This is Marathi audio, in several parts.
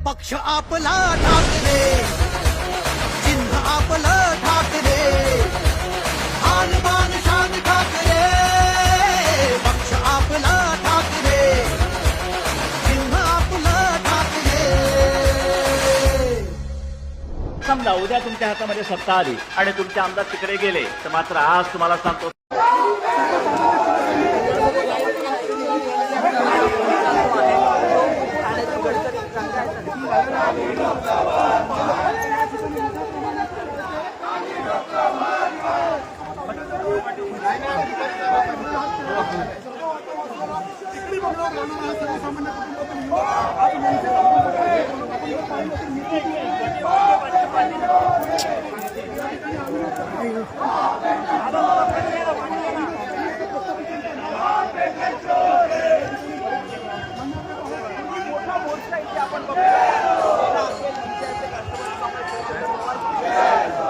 पक्ष आपला ठाकरे, चिन्ह आपलं ठाकरे, आन बान शान ठाकरे, पक्ष आपला ठाकरे, चिन्ह आपलं ठाकरे. समजा उद्या तुमच्या हातामध्ये सत्ता आली आणि तुमचे आमदार तिकडे गेले तर मात्र आज तुम्हाला सांगतो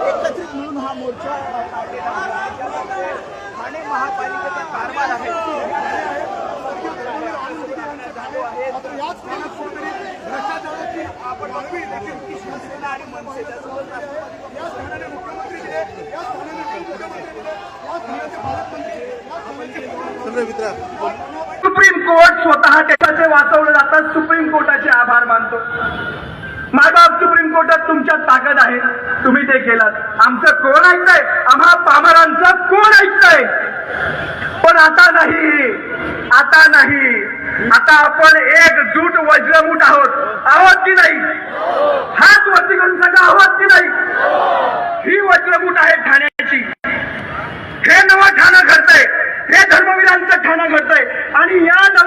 एकत्रित मिळून हा मोर्चा ठाणे महापालिकेचा कारभार आहे. आपण बघू की शिवसेना आणि मनसे सुप्रीम कोर्ट स्वतः त्याचे वाचवलं जातात. सुप्रीम कोर्टाचे आभार मानतो. मायबाप सुप्रीम कोर्टात तुमच्यात ताकद आहे, तुम्ही ते केलात. आमचं कोण ऐकतंय? आम्हा पामरांचं कोण ऐकतंय? पण आता नाही, आता नाही. आता आपण एकजूट वज्रमूठ आहोत की नाही? हात वरती करून सांगा, आहोत की नाही? ही वज्रमूठ आहे ठाण्याची. हे नवं ठाणं घडतंय, हे धर्मवीरांचं ठाणं घडतंय आणि या